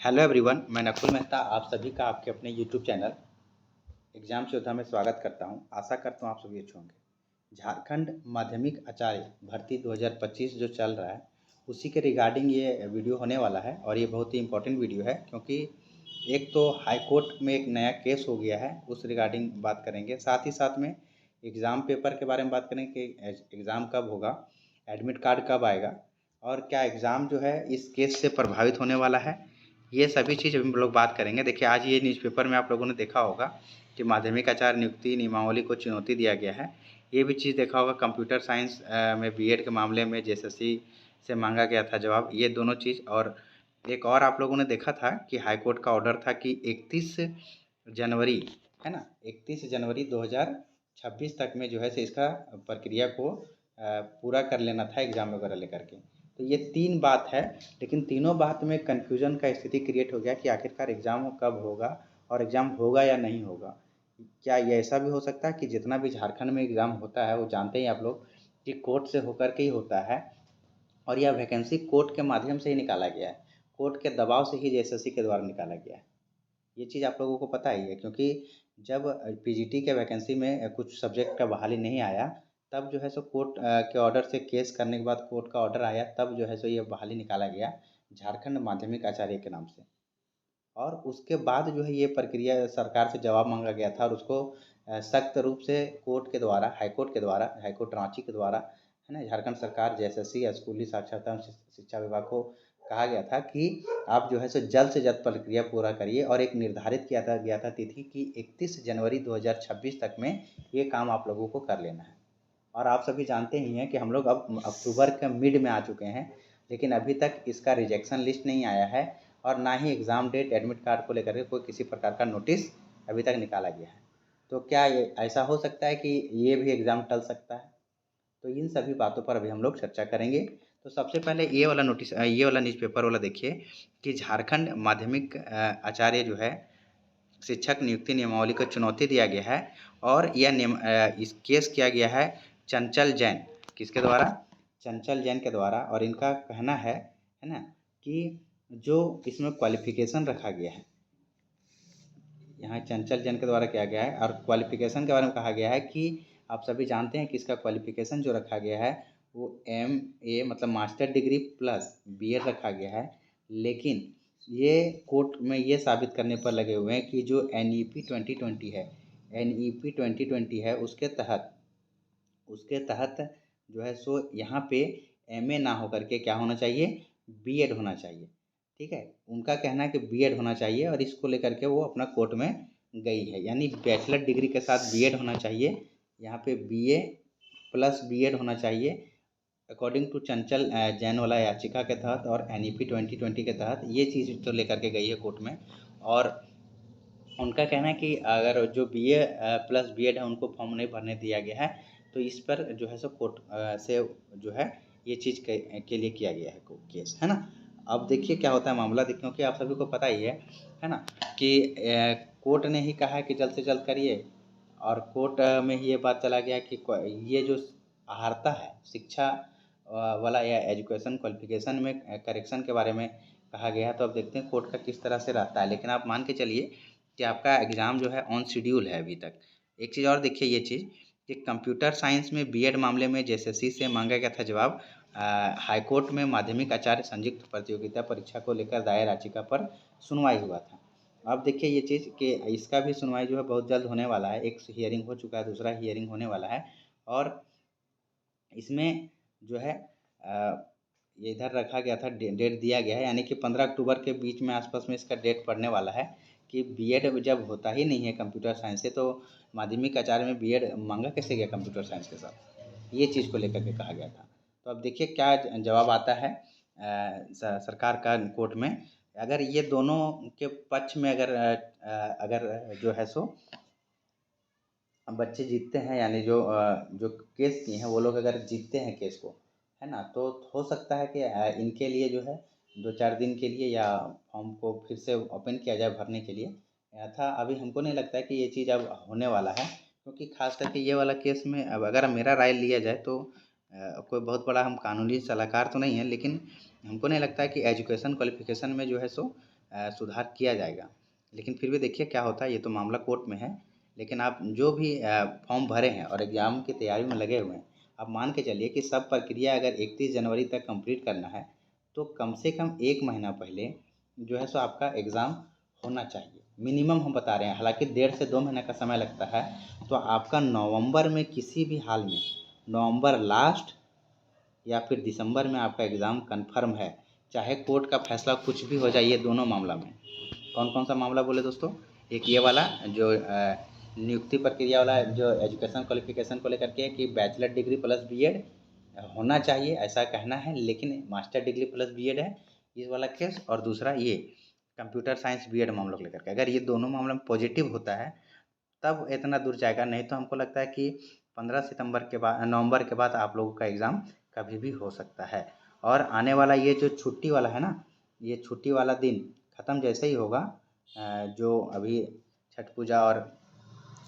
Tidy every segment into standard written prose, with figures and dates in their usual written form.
Hello everyone, मैं नकुल मेहता आप सभी का आपके अपने यूट्यूब चैनल एग्जाम योद्धा में स्वागत करता हूं। आशा करता हूं आप सभी अच्छे होंगे। झारखंड माध्यमिक आचार्य भर्ती 2025 जो चल रहा है उसी के रिगार्डिंग ये वीडियो होने वाला है और ये बहुत ही इम्पोर्टेंट वीडियो है क्योंकि एक तो हाई कोर्ट में एक नया केस हो गया है, उस रिगार्डिंग बात करेंगे। साथ ही साथ में एग्ज़ाम पेपर के बारे में बात करेंगे कि एग्ज़ाम कब होगा, एडमिट कार्ड कब आएगा और क्या एग्ज़ाम जो है इस केस से प्रभावित होने वाला है। ये सभी चीज़ हम लोग बात करेंगे। देखिए, आज ये न्यूज़पेपर में आप लोगों ने देखा होगा कि माध्यमिक आचार्य नियुक्ति नियमावली को चुनौती दिया गया है। ये भी चीज़ देखा होगा कंप्यूटर साइंस में बीएड के मामले में जेएसएससी से मांगा गया था जवाब, ये दोनों चीज़। और एक और आप लोगों ने देखा था कि हाई कोर्ट का ऑर्डर था कि 31 जनवरी है ना, 31 जनवरी 2026 तक में जो है से इसका प्रक्रिया को पूरा कर लेना था एग्ज़ाम वगैरह लेकर के। तो ये 3 बात है, लेकिन तीनों बात में कन्फ्यूज़न का स्थिति क्रिएट हो गया कि आखिरकार एग्ज़ाम कब होगा और एग्ज़ाम होगा या नहीं होगा। क्या ये ऐसा भी हो सकता है कि जितना भी झारखंड में एग्ज़ाम होता है वो जानते ही आप लोग कि कोर्ट से होकर के ही होता है और यह वैकेंसी कोर्ट के माध्यम से ही निकाला गया है, कोर्ट के दबाव से ही जेएसएससी के द्वारा निकाला गया है। ये चीज़ आप लोगों को पता ही है क्योंकि जब पीजीटी के वैकेंसी में कुछ सब्जेक्ट का बहाली नहीं आया, तब जो है सो कोर्ट के ऑर्डर से केस करने के बाद कोर्ट का ऑर्डर आया, तब जो है सो ये बहाली निकाला गया झारखंड माध्यमिक आचार्य के नाम से। और उसके बाद जो है ये प्रक्रिया सरकार से जवाब मांगा गया था और उसको सख्त रूप से कोर्ट के द्वारा, हाई कोर्ट रांची के द्वारा है ना, झारखंड सरकार जेएसएससी स्कूली साक्षरता एवं शिक्षा विभाग को कहा गया था कि आप जो है सो जल्द से जल्द प्रक्रिया पूरा करिए और एक निर्धारित किया था गया था तिथि कि 31 जनवरी 2026 तक में ये काम आप लोगों को कर लेना है। और आप सभी जानते ही हैं कि हम लोग अब अक्टूबर के मिड में आ चुके हैं, लेकिन अभी तक इसका रिजेक्शन लिस्ट नहीं आया है और ना ही एग्ज़ाम डेट, एडमिट कार्ड को लेकर के कोई किसी प्रकार का नोटिस अभी तक निकाला गया है। तो क्या ये ऐसा हो सकता है कि ये भी एग्ज़ाम टल सकता है? तो इन सभी बातों पर अभी हम लोग चर्चा करेंगे। तो सबसे पहले ये वाला न्यूज़पेपर वाला देखिए कि झारखंड माध्यमिक आचार्य जो है शिक्षक नियुक्ति नियमावली को चुनौती दिया गया है और यह इस केस किया गया है चंचल जैन। किसके द्वारा? चंचल जैन के द्वारा। और इनका कहना है ना, कि जो इसमें क्वालिफ़िकेशन रखा गया है, यहाँ चंचल जैन के द्वारा किया गया है और क्वालिफ़िकेशन के बारे में कहा गया है कि आप सभी जानते हैं कि इसका क्वालिफ़िकेशन जो रखा गया है वो MA मतलब मास्टर डिग्री प्लस बीएड रखा गया है। लेकिन ये कोर्ट में ये साबित करने पर लगे हुए हैं कि जो NEP 2020 है उसके तहत जो है सो यहाँ पे MA ना होकर के क्या होना चाहिए, बीएड होना चाहिए। ठीक है, उनका कहना है कि बीएड होना चाहिए और इसको लेकर के वो अपना कोर्ट में गई है, यानी बैचलर डिग्री के साथ बीएड होना चाहिए। यहाँ पे BA प्लस बीएड होना चाहिए अकॉर्डिंग टू चंचल जैन वाला याचिका के तहत और NEP 2020 के तहत ये चीज़ तो लेकर के गई है कोर्ट में। और उनका कहना है कि अगर जो BA प्लस बीएड है उनको फॉर्म नहीं भरने दिया गया है, तो इस पर जो है सो कोर्ट से जो है ये चीज़ के लिए किया गया है केस, है ना। अब देखिए क्या होता है मामला, क्योंकि आप सभी को पता ही है ना, कि कोर्ट ने ही कहा है कि जल्द से जल्द करिए और कोर्ट में ही ये बात चला गया कि ये जो अहर्ता है शिक्षा वाला या एजुकेशन क्वालिफिकेशन में करेक्शन के बारे में कहा गया है। तो अब देखते हैं कोर्ट का किस तरह से रहता है, लेकिन आप मान के चलिए कि आपका एग्ज़ाम जो है ऑन शेड्यूल है अभी तक। एक चीज़ और देखिए, ये चीज़ कि कंप्यूटर साइंस में बीएड मामले में जेएसएससी से मांगा गया था जवाब। हाई कोर्ट में माध्यमिक आचार्य संयुक्त प्रतियोगिता परीक्षा को लेकर दायर याचिका पर सुनवाई हुआ था। अब देखिए ये चीज़ कि इसका भी सुनवाई जो है बहुत जल्द होने वाला है। एक हियरिंग हो चुका है, दूसरा हियरिंग होने वाला है और इसमें जो है ये इधर रखा गया था, डेट दिया गया है, यानी कि 15 अक्टूबर के बीच में आसपास में इसका डेट पड़ने वाला है कि बीएड जब होता ही नहीं है कंप्यूटर साइंस से, तो माध्यमिक आचार्य में बीएड मांगा कैसे गया कंप्यूटर साइंस के साथ, ये चीज़ को लेकर के कहा गया था। तो अब देखिए क्या जवाब आता है सरकार का कोर्ट में। अगर ये दोनों के पक्ष में अगर जो है सो बच्चे जीतते हैं, यानी जो केस किए हैं वो लोग अगर जीतते हैं केस को, है ना, तो हो सकता है कि इनके लिए जो है 2-4 दिन के लिए या फॉर्म को फिर से ओपन किया जाए भरने के लिए। था अभी हमको नहीं लगता है कि ये चीज़ अब होने वाला है, क्योंकि ख़ास करके ये वाला केस में अब अगर मेरा राय लिया जाए तो कोई बहुत बड़ा हम कानूनी सलाहकार तो नहीं है, लेकिन हमको नहीं लगता है कि एजुकेशन क्वालिफ़िकेशन में जो है सो सुधार किया जाएगा। लेकिन फिर भी देखिए क्या होता है, ये तो मामला कोर्ट में है। लेकिन आप जो भी फॉर्म भरे हैं और एग्ज़ाम की तैयारी में लगे हुए हैं, आप मान के चलिए कि सब प्रक्रिया अगर 31 जनवरी तक कंप्लीट करना है, तो कम से कम 1 महीना पहले जो है सो आपका एग्ज़ाम होना चाहिए। मिनिमम हम बता रहे हैं, हालाँकि 1.5 से 2 महीने का समय लगता है। तो आपका नवंबर में किसी भी हाल में, नवंबर लास्ट या फिर दिसंबर में आपका एग्ज़ाम कन्फर्म है, चाहे कोर्ट का फैसला कुछ भी हो जाए ये दोनों मामला में। कौन कौन सा मामला बोले दोस्तों? एक ये वाला जो नियुक्ति प्रक्रिया वाला जो एजुकेशन क्वालिफिकेशन को लेकर के है कि बैचलर डिग्री प्लस बीएड होना चाहिए, ऐसा कहना है, लेकिन मास्टर डिग्री प्लस बीएड है इस वाला केस। और दूसरा ये कंप्यूटर साइंस बीएड मामलों को लेकर के, अगर ये दोनों मामला में पॉजिटिव होता है तब इतना दूर जाएगा। नहीं तो हमको लगता है कि 15 सितंबर के बाद, नवंबर के बाद आप लोगों का एग्ज़ाम कभी भी हो सकता है। और आने वाला ये जो छुट्टी वाला है ना, ये छुट्टी वाला दिन ख़त्म जैसे ही होगा, जो अभी छठ पूजा और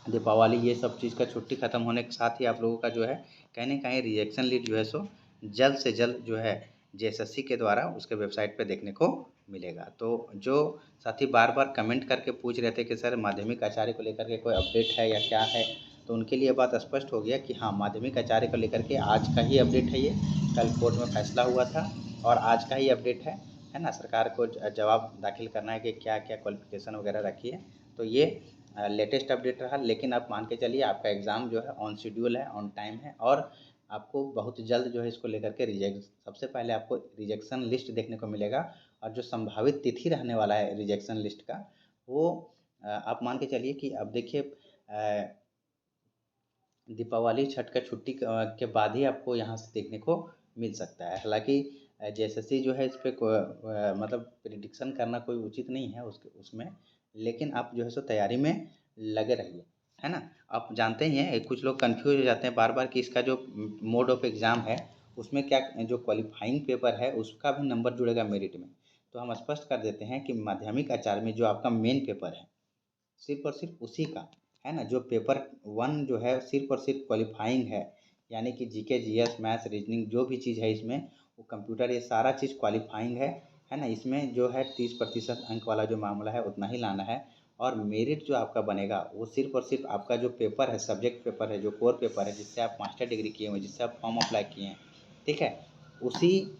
दीपावली ये सब चीज़ का छुट्टी ख़त्म होने के साथ ही आप लोगों का जो है कहीं न कहीं रिजेक्शन लिस्ट जो है सो जल्द से जल्द जो है जेएसएससी के द्वारा उसके वेबसाइट पे देखने को मिलेगा। तो जो साथी बार-बार कमेंट करके पूछ रहे थे कि सर माध्यमिक आचार्य को लेकर के कोई अपडेट है या क्या है, तो उनके लिए बात स्पष्ट हो गया कि हाँ, माध्यमिक आचार्य को लेकर के आज का ही अपडेट है ये। कल कोर्ट में फैसला हुआ था और आज का ही अपडेट है ना? सरकार को जवाब दाखिल करना है कि क्या-क्या क्वालिफ़िकेशन वगैरह रखी है। तो ये लेटेस्ट अपडेट रहा। लेकिन आप मान के चलिए आपका एग्ज़ाम जो है ऑन शेड्यूल है, ऑन टाइम है और आपको बहुत जल्द जो है इसको लेकर के सबसे पहले आपको रिजेक्शन लिस्ट देखने को मिलेगा। और जो संभावित तिथि रहने वाला है रिजेक्शन लिस्ट का, वो आप मान के चलिए कि अब देखिए दीपावली, छठ का छुट्टी के बाद ही आपको यहाँ से देखने को मिल सकता है। हालाँकि जेएसएससी जो है इस पे मतलब प्रेडिक्शन करना कोई उचित नहीं है उसमें, लेकिन आप जो है सो तैयारी में लगे रहिए, है ना? आप जानते ही हैं कुछ लोग कन्फ्यूज़ हो जाते हैं बार-बार कि इसका जो मोड ऑफ एग्ज़ाम है, उसमें क्या जो क्वालिफ़ाइंग पेपर है उसका भी नंबर जुड़ेगा मेरिट में। तो हम स्पष्ट कर देते हैं कि माध्यमिक आचार्य में जो आपका मेन पेपर है, सिर्फ़ और सिर्फ़ उसी का, है ना? जो पेपर 1 जो है सिर्फ़ और सिर्फ़ क्वालिफ़ाइंग है, यानी कि जीके, जीएस, मैथ्स, रीज़निंग जो भी चीज़ है इसमें, वो कंप्यूटर ये सारा चीज़ क्वालिफ़ाइंग है ना? इसमें जो है 30% अंक वाला जो मामला है उतना ही लाना है। और मेरिट जो आपका बनेगा वो सिर्फ़ और सिर्फ़ आपका जो पेपर है, सब्जेक्ट पेपर है, जो कोर पेपर है, जिससे आप मास्टर डिग्री किए हुए हैं, जिससे आप फॉर्म अप्लाई किए हैं, ठीक है? उसी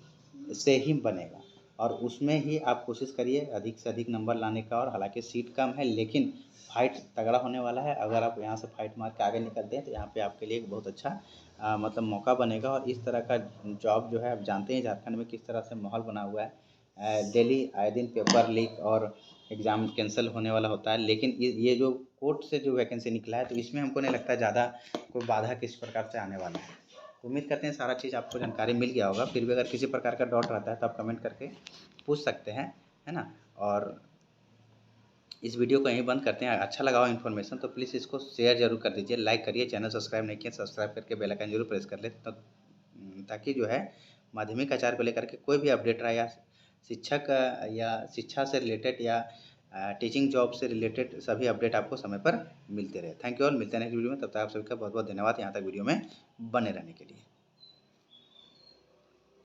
से ही बनेगा और उसमें ही आप कोशिश करिए अधिक से अधिक नंबर लाने का। और हालाँकि सीट कम है लेकिन फाइट तगड़ा होने वाला है। अगर आप यहाँ से फाइट मार के आगे निकलते हैं तो यहाँ पे आपके लिए एक बहुत अच्छा मतलब मौका बनेगा। और इस तरह का जॉब जो है आप जानते हैं झारखंड में किस तरह से माहौल बना हुआ है। डेली आए दिन पेपर लीक और एग्ज़ाम कैंसल होने वाला होता है। लेकिन ये जो कोर्ट से जो वैकेंसी निकला है तो इसमें हमको नहीं लगता ज़्यादा कोई बाधा किस प्रकार से आने वाला है। उम्मीद करते हैं सारा चीज़ आपको जानकारी मिल गया होगा। फिर भी अगर किसी प्रकार का डाउट रहता है तो आप कमेंट करके पूछ सकते हैं, है ना? और इस वीडियो को यहीं बंद करते हैं। अच्छा लगा हो इन्फॉर्मेशन तो प्लीज़ इसको शेयर ज़रूर कर दीजिए, लाइक करिए, चैनल सब्सक्राइब नहीं किया सब्सक्राइब करके बेल आइकन ज़रूर प्रेस कर लें ताकि जो है माध्यमिक आचार्य को लेकर के कोई भी अपडेट रहा या शिक्षक या शिक्षा से रिलेटेड या टीचिंग जॉब से रिलेटेड सभी अपडेट आपको समय पर मिलते रहे। थैंक यू ऑल, मिलते हैं नेक्स्ट वीडियो में। तब तक आप सभी का बहुत बहुत धन्यवाद यहाँ तक वीडियो में बने रहने के लिए।